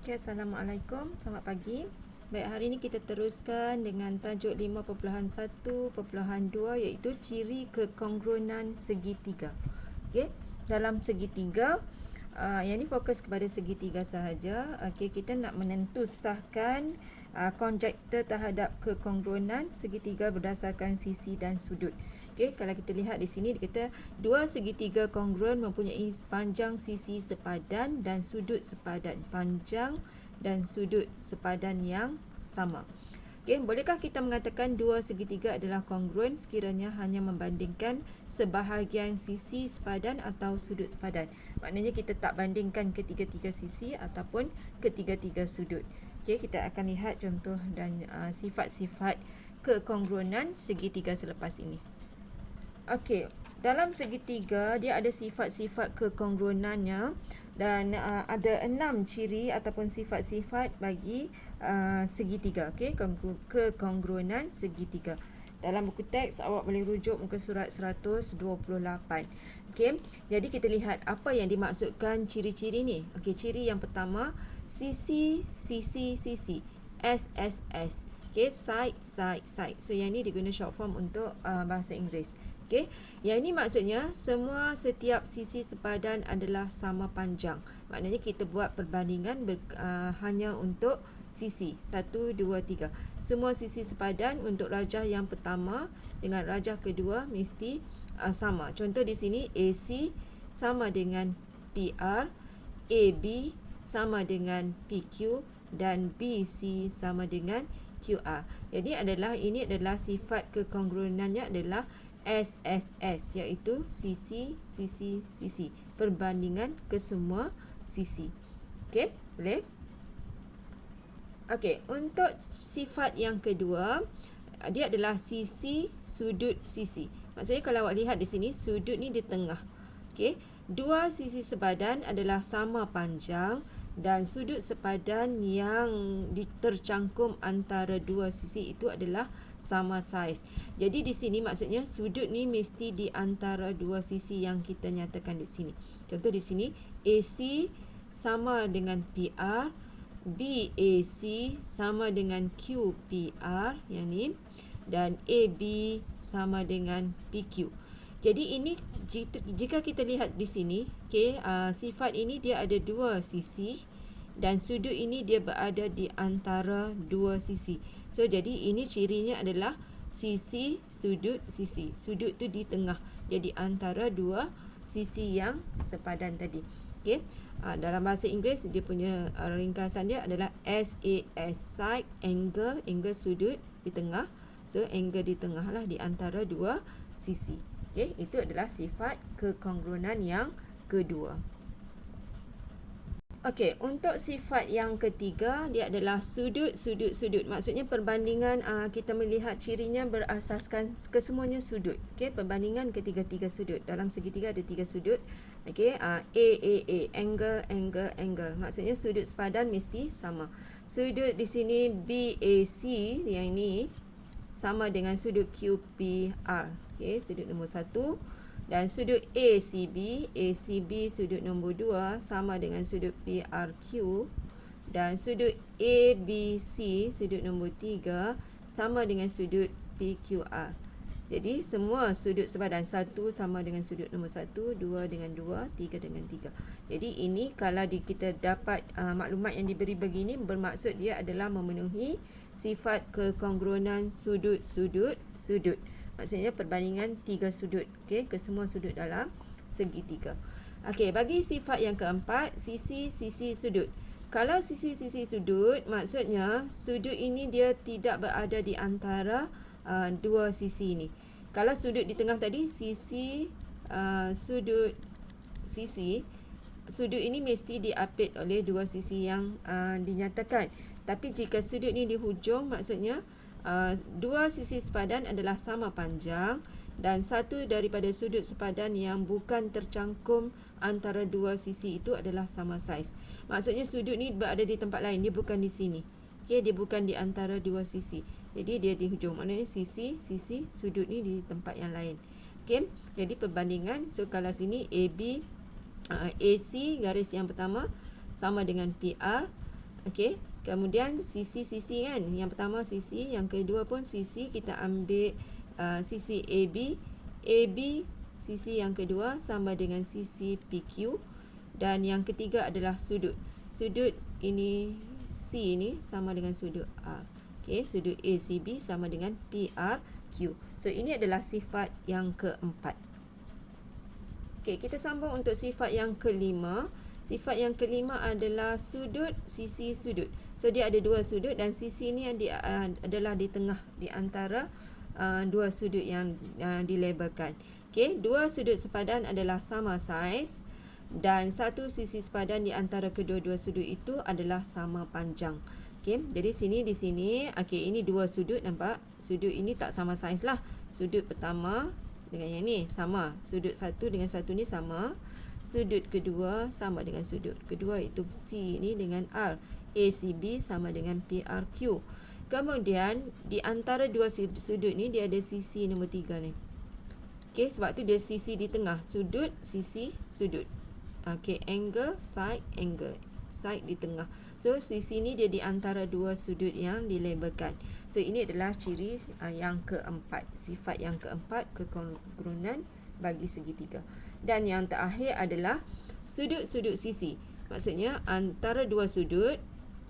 Okay, Assalamualaikum, selamat pagi. Baik, hari ini kita teruskan dengan tajuk 5.1.2 iaitu ciri kekongrunan segitiga. Okay, dalam segitiga, yang ini fokus kepada segitiga sahaja. Okay, kita nak menentusahkan konjektor terhadap kekongrunan segitiga berdasarkan sisi dan sudut. Okay, kalau kita lihat di sini, kita dua segitiga kongruen mempunyai panjang sisi sepadan dan sudut sepadan. Panjang dan sudut sepadan yang sama. Okay, bolehkah kita mengatakan dua segitiga adalah kongruen sekiranya hanya membandingkan sebahagian sisi sepadan atau sudut sepadan? Maknanya kita tak bandingkan ketiga-tiga sisi ataupun ketiga-tiga sudut. Okay, kita akan lihat contoh dan sifat-sifat kekongruenan segitiga selepas ini. Okey, dalam segitiga dia ada sifat-sifat kekongruenannya dan ada 6 ciri ataupun sifat-sifat bagi segitiga. Okey, kekongruenan segitiga. Dalam buku teks awak boleh rujuk muka surat 128. Okey, jadi kita lihat apa yang dimaksudkan ciri-ciri ni. Okey, ciri yang pertama, sisi. SSS. Okey, side. So yang ni diguna short form untuk bahasa Inggeris. Okey, yang ini maksudnya setiap sisi sepadan adalah sama panjang. Maknanya kita buat perbandingan hanya untuk sisi 1, 2, 3. Semua sisi sepadan untuk rajah yang pertama dengan rajah kedua mesti sama. Contoh di sini AC sama dengan PR, AB sama dengan PQ dan BC sama dengan QR. Jadi ini adalah sifat kekongruenannya adalah SSS, iaitu sisi. Perbandingan ke semua sisi. Okey, boleh? Okey, untuk sifat yang kedua, dia adalah sisi, sudut, sisi. Maksudnya kalau awak lihat di sini, sudut ni di tengah. Okey, dua sisi sepadan adalah sama panjang dan sudut sepadan yang tercangkum antara dua sisi itu adalah sama saiz. Jadi di sini maksudnya sudut ni mesti di antara dua sisi yang kita nyatakan di sini. Contoh di sini AC sama dengan PR, BAC sama dengan QPR yang ni, dan AB sama dengan PQ. Jadi ini jika kita lihat di sini, sifat ini dia ada dua sisi dan sudut ini dia berada di antara dua sisi. So jadi ini cirinya adalah sisi, sudut, sisi. Sudut tu di tengah. Jadi antara dua sisi yang sepadan tadi. Okey. Dalam bahasa Inggeris dia punya ringkasan dia adalah SAS, side, angle sudut di tengah. So angle di tengah lah di antara dua sisi. Okey, itu adalah sifat kekongruenan yang kedua. Okey, untuk sifat yang ketiga, dia adalah sudut. Maksudnya perbandingan kita melihat cirinya berasaskan kesemuanya sudut. Okey, perbandingan ketiga-tiga sudut. Dalam segitiga ada 3 sudut. Okey, angle. Maksudnya sudut sepadan mesti sama. Sudut di sini BAC yang ini sama dengan sudut QPR. Okey, sudut nombor 1. Dan sudut ACB sudut nombor 2 sama dengan sudut PRQ. Dan sudut ABC sudut nombor 3 sama dengan sudut PQR. Jadi semua sudut sepadan 1 sama dengan sudut nombor 1, 2 dengan 2, 3 dengan 3. Jadi ini kalau kita dapat maklumat yang diberi begini, bermaksud dia adalah memenuhi sifat kekongruenan sudut. Maksudnya perbandingan 3 sudut, okey, ke semua sudut dalam segitiga. Okey, bagi sifat yang keempat, sisi, sudut. Kalau sisi sudut, maksudnya sudut ini dia tidak berada di antara dua sisi ini. Kalau sudut di tengah tadi, sisi, sudut, sisi. Sudut ini mesti diapit oleh dua sisi yang dinyatakan. Tapi jika sudut ini di hujung, maksudnya dua sisi sepadan adalah sama panjang dan satu daripada sudut sepadan yang bukan tercangkum antara dua sisi itu adalah sama saiz. Maksudnya sudut ni berada di tempat lain, dia bukan di sini. Okey, dia bukan di antara dua sisi. Jadi dia di hujung. Maknanya sisi, sudut ni di tempat yang lain. Okey, jadi perbandingan. So kalau sini AB AC garis yang pertama sama dengan PR, Okey, kemudian sisi-sisi kan. Yang pertama sisi, yang kedua pun sisi, kita ambil sisi AB. AB sisi yang kedua sama dengan sisi PQ, dan yang ketiga adalah sudut. Sudut ini C ini sama dengan sudut R. Okey, sudut ACB sama dengan PRQ. So ini adalah sifat yang keempat. Okey, kita sambung untuk sifat yang kelima. Sifat yang kelima adalah sudut sisi sudut. So dia ada dua sudut dan sisi ini adalah di tengah di antara dua sudut yang dilabelkan. Okey, dua sudut sepadan adalah sama saiz dan satu sisi sepadan di antara kedua-dua sudut itu adalah sama panjang. Okey, jadi di sini, okey, ini dua sudut, nampak? Sudut ini tak sama saiz lah. Sudut pertama dengan yang ni sama. Sudut satu dengan satu ni sama. Sudut kedua sama dengan sudut kedua, itu C ni dengan R. ACB sama dengan PRQ. Kemudian di antara dua sudut ni dia ada sisi nombor 3 ni. Okey, sebab tu dia sisi di tengah. Sudut, sisi, sudut. Okey, angle, side, angle. Side di tengah. So sisi ni dia di antara dua sudut yang dilabelkan. So ini adalah ciri yang keempat. Sifat yang keempat, kekongrunan bagi segitiga. Dan yang terakhir adalah sudut-sudut sisi. Maksudnya antara dua sudut,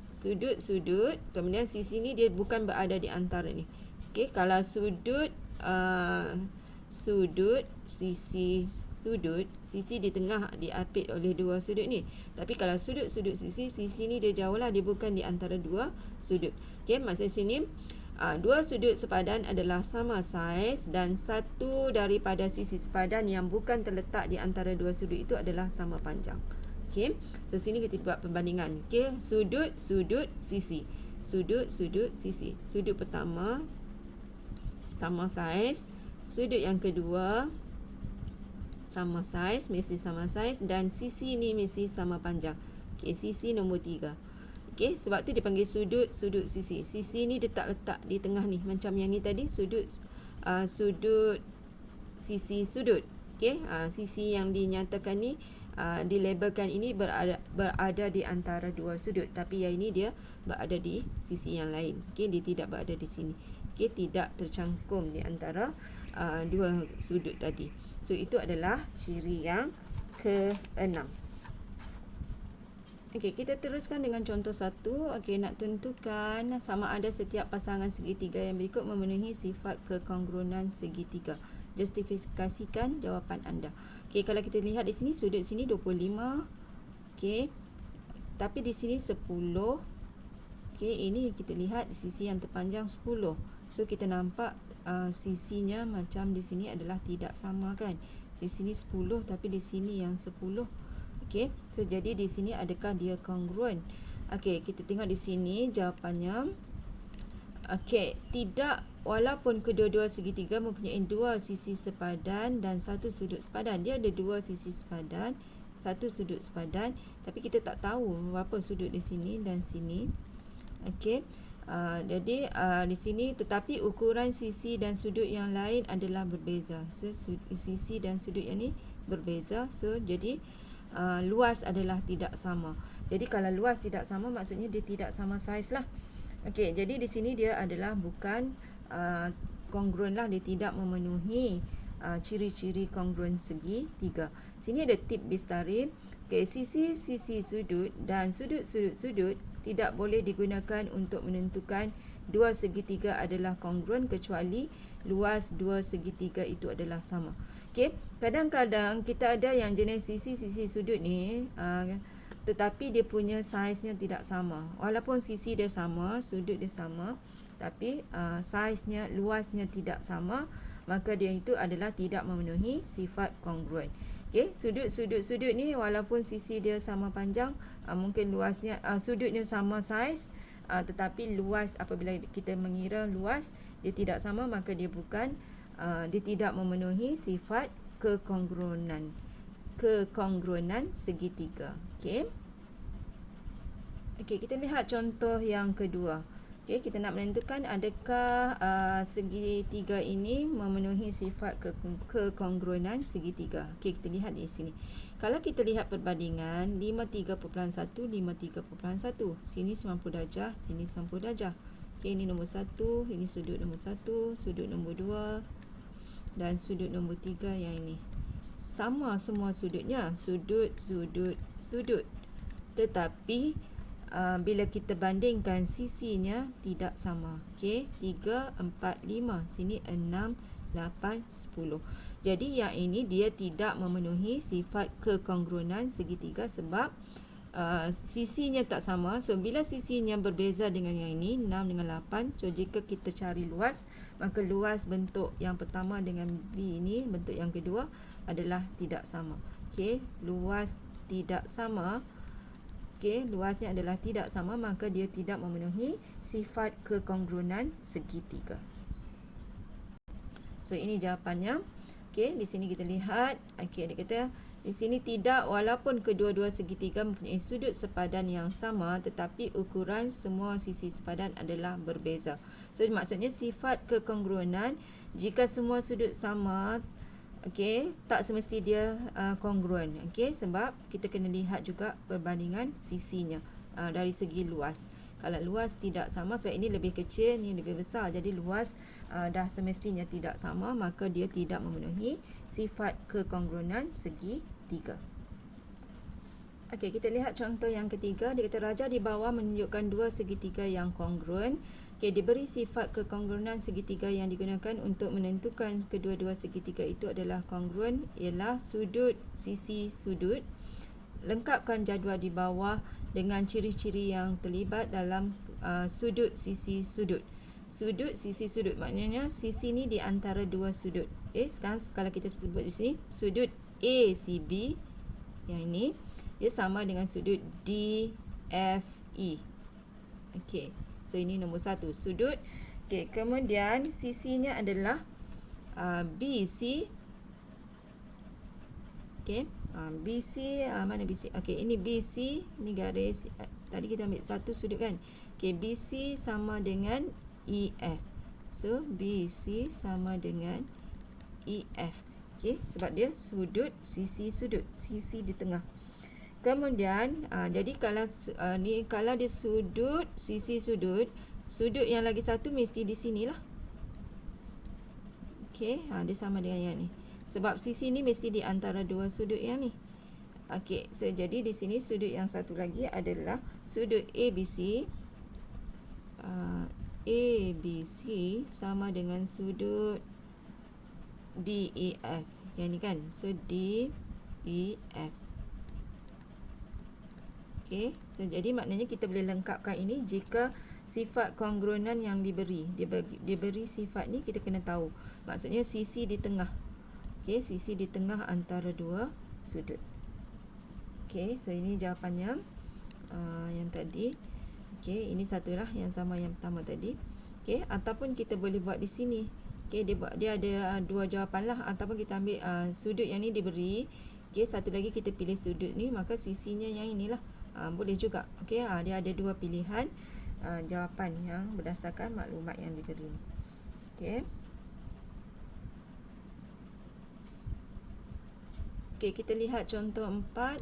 sudut-sudut, kemudian sisi ni dia bukan berada di antara ni. Okey, kalau sudut sisi di tengah diapit oleh dua sudut ni. Tapi kalau sudut-sudut sisi ni dia jauh lah, dia bukan di antara dua sudut. Okey, maksud sini dua sudut sepadan adalah sama saiz dan satu daripada sisi sepadan yang bukan terletak di antara dua sudut itu adalah sama panjang. Okey, so sini kita buat perbandingan. Okey, sudut, sisi. Sudut, sisi. Sudut pertama sama saiz, sudut yang kedua sama saiz, mesti sama saiz, dan sisi ni mesti sama panjang. Okey, sisi nombor 3. Okey, sebab tu dipanggil sudut sisi. Sisi ni dia tak letak di tengah ni macam yang ni tadi, sudut sisi sudut. Okey, sisi yang dinyatakan ni dilabelkan ini berada di antara dua sudut, tapi yang ini dia berada di sisi yang lain. Okey, dia tidak berada di sini. Okey, tidak tercangkum di antara dua sudut tadi. So itu adalah ciri yang ke-6. Okey, kita teruskan dengan contoh 1. Okey, nak tentukan sama ada setiap pasangan segitiga yang berikut memenuhi sifat kekongrunan segitiga. Justifikasikan jawapan anda. Okey, kalau kita lihat di sini, sudut sini 25. Okey, tapi di sini 10. Okey, ini kita lihat di sisi yang terpanjang 10. So kita nampak sisinya macam di sini adalah tidak sama kan. Di sini 10 tapi di sini yang 10. Okey, so jadi di sini adakah dia kongruen? Okey, kita tengok di sini jawapannya. Okey, tidak, walaupun kedua-dua segitiga mempunyai dua sisi sepadan dan satu sudut sepadan. Dia ada dua sisi sepadan, satu sudut sepadan, tapi kita tak tahu berapa sudut di sini dan sini. Okey, jadi di sini tetapi ukuran sisi dan sudut yang lain adalah berbeza. So sisi dan sudut yang ni berbeza. So jadi luas adalah tidak sama. Jadi kalau luas tidak sama, maksudnya dia tidak sama saiz lah. Okey, jadi di sini dia adalah bukan kongruen lah, dia tidak memenuhi ciri-ciri kongruen segitiga. Sini ada tip Bistari. Okey, sisi-sisi sudut dan sudut-sudut tidak boleh digunakan untuk menentukan dua segitiga adalah kongruen kecuali luas dua segitiga itu adalah sama. Okey, kadang-kadang kita ada yang jenis sisi-sisi sudut ni tetapi dia punya saiznya tidak sama. Walaupun sisi dia sama, sudut dia sama, tapi saiznya, luasnya tidak sama, maka dia itu adalah tidak memenuhi sifat kongruen. Okey, sudut ni walaupun sisi dia sama panjang, mungkin luasnya sudutnya sama saiz, tetapi luas, apabila kita mengira luas dia tidak sama, maka dia bukan dia tidak memenuhi sifat kekongruenan segitiga. Okey. Okey, kita lihat contoh yang kedua. Okey, kita nak menentukan adakah segitiga ini memenuhi sifat kekongruenan segitiga. Okey, kita lihat di sini. Kalau kita lihat perbandingan 53.1, 53.1. Sini 90 darjah, sini 90 darjah. Okey, ini nombor 1, ini sudut nombor 1, sudut nombor 2 dan sudut nombor 3 yang ini. Sama semua sudutnya, sudut, sudut, sudut. Tetapi bila kita bandingkan sisinya tidak sama. Okey, 3, 4, 5. Sini 6, 8, 10. Jadi yang ini dia tidak memenuhi sifat kekongruenan segitiga sebab sisinya tak sama. So bila sisinya berbeza dengan yang ini 6 dengan 8, so jika kita cari luas, maka luas bentuk yang pertama dengan B ini, bentuk yang kedua adalah tidak sama. Okey, luas tidak sama. Okey, luasnya adalah tidak sama, maka dia tidak memenuhi sifat kekongruenan segitiga. So ini jawapannya. Okey, di sini kita lihat. Okey, dia kata di sini tidak, walaupun kedua-dua segitiga mempunyai sudut sepadan yang sama, tetapi ukuran semua sisi sepadan adalah berbeza. So maksudnya sifat kekongruenan, jika semua sudut sama, okey, tak semesti dia kongruen. Okey, sebab kita kena lihat juga perbandingan sisinya dari segi luas. Kalau luas tidak sama, sebab ini lebih kecil, ini lebih besar, jadi luas dah semestinya tidak sama, maka dia tidak memenuhi sifat kekongruenan segitiga. Okey, kita lihat contoh yang ketiga. Dia kata raja di bawah menunjukkan dua segitiga yang kongruen. Okey, diberi sifat kekongruenan segitiga yang digunakan untuk menentukan kedua-dua segitiga itu adalah kongruen ialah sudut, sisi, sudut. Lengkapkan jadual di bawah dengan ciri-ciri yang terlibat dalam sudut, sisi, sudut. Sudut, sisi, sudut. Maknanya sisi ni di antara dua sudut. Okey, sekarang kalau kita sebut di sini sudut ACB yang ini dia sama dengan sudut DFE. Okey. So ini nombor 1 sudut. Okey, kemudian sisinya adalah BC. Okey, BC mana BC? Okey, ini BC, ini garis. Tadi kita ambil satu sudut kan. Okey, BC sama dengan EF. So BC sama dengan EF. Okey, sebab dia sudut, sisi, sudut, sisi di tengah. Kemudian jadi kalau ni kalau dia sudut, sisi, sudut, sudut yang lagi satu mesti di sinilah. Okey, dia sama dengan yang ni. Sebab sisi ni mesti di antara dua sudut yang ni. Okey, so jadi di sini sudut yang satu lagi adalah sudut ABC. ABC sama dengan sudut DEF. Yang ni kan. So DEF. Okey, so, jadi maknanya kita boleh lengkapkan ini jika sifat kongruenan yang diberi. Dia beri sifat ni, kita kena tahu. Maksudnya sisi di tengah. Okey, sisi di tengah antara dua sudut. Okey, so ini jawapannya yang tadi. Okey, ini satulah yang sama yang pertama tadi. Okey, ataupun kita boleh buat di sini. Okey, dia ada dua jawapan lah. Ataupun kita ambil sudut yang ni diberi. Okey, satu lagi kita pilih sudut ni, maka sisinya yang inilah. Boleh juga. Okey, dia ada dua pilihan jawapan yang berdasarkan maklumat yang diberi ni. Okey. Okey, kita lihat contoh 4.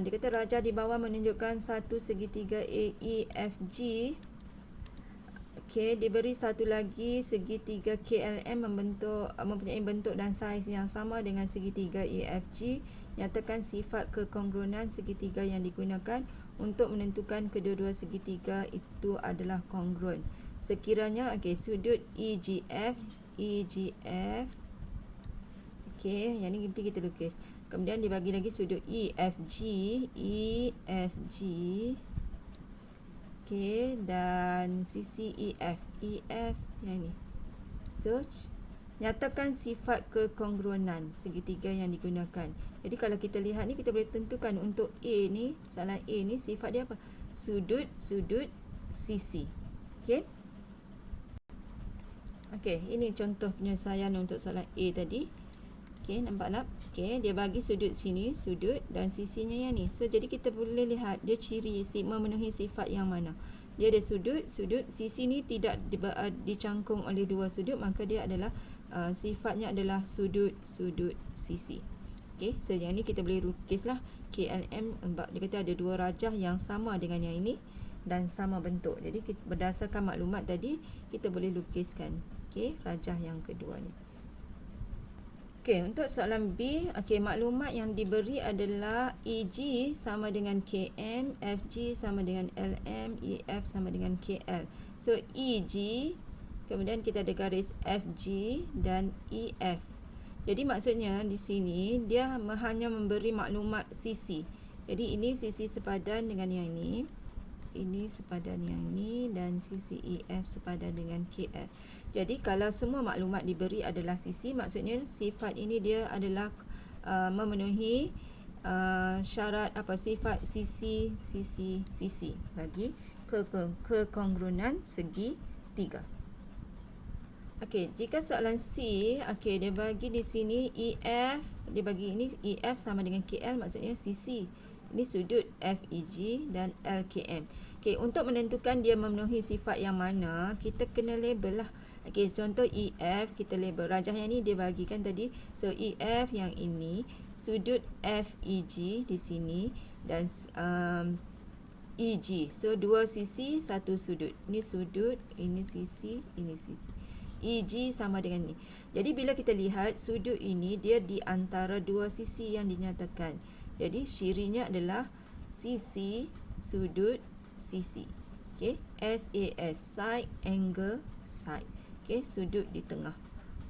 Dia kata raja di bawah menunjukkan satu segitiga AEFG. Okey, diberi satu lagi segitiga KLM mempunyai bentuk dan saiz yang sama dengan segitiga EFG. Nyatakan sifat kekongruenan segitiga yang digunakan untuk menentukan kedua-dua segitiga itu adalah kongruen. Sekiranya sudut EGF. Okey, yang ni nanti kita lukis. Kemudian dibagi lagi sudut EFG. Okey, dan sisi EF yang ni. So nyatakan sifat kekongruenan segitiga yang digunakan. Jadi kalau kita lihat ni, kita boleh tentukan untuk A ni, soalan A ni sifat dia apa? Sudut, sudut, sisi. Okey. Okey, ini contoh penyelesaian untuk soalan A tadi. Okey, nampak tak? Okey, dia bagi sudut sini, sudut dan sisinya yang ni. So jadi kita boleh lihat dia ciri memenuhi sifat yang mana. dia ada sudut sisi ni tidak dicangkung oleh dua sudut, maka dia adalah sifatnya adalah sudut sisi. Okey, so yang ni kita boleh lukislah KLM, dia kata ada dua rajah yang sama dengan yang ini dan sama bentuk. Jadi berdasarkan maklumat tadi kita boleh lukiskan rajah yang kedua ni. Okey, untuk soalan B, maklumat yang diberi adalah EG sama dengan KM, FG sama dengan LM, EF sama dengan KL. So EG, kemudian kita ada garis FG dan EF. Jadi maksudnya di sini dia hanya memberi maklumat sisi. Jadi ini sisi sepadan dengan yang ini. Ini sepadan yang ini dan sisi EF sepadan dengan KL. Jadi kalau semua maklumat diberi adalah sisi, maksudnya sifat ini dia adalah memenuhi syarat sifat sisi bagi kekongrunan segi tiga. Okey, jika soalan C, dia bagi di sini EF, dia bagi ini EF sama dengan KL, maksudnya sisi. Ini sudut FEG dan LKM. Okey, untuk menentukan dia memenuhi sifat yang mana, kita kena label lah. Okey, contoh EF kita label. Rajah yang ni dia bagikan tadi. So EF yang ini, sudut FEG di sini dan EG. So dua sisi, satu sudut. Ini sudut, ini sisi, ini sisi. EG sama dengan ni. Jadi bila kita lihat sudut ini dia di antara dua sisi yang dinyatakan. Jadi cirinya adalah sisi, sudut, sisi. Okey, SAS, side angle side. Okey, sudut di tengah.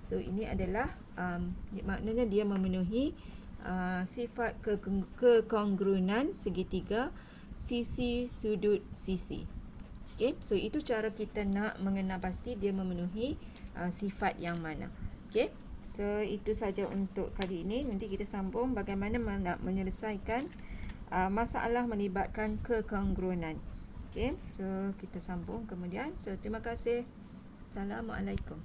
So ini adalah maknanya dia memenuhi sifat kekongrunan segitiga sisi, sudut, sisi. Okey, so itu cara kita nak mengenal pasti dia memenuhi sifat yang mana. Okey, so itu saja untuk kali ini. Nanti kita sambung bagaimana nak menyelesaikan masalah melibatkan kekongrunan. Okey, so kita sambung kemudian. So terima kasih. Assalamualaikum.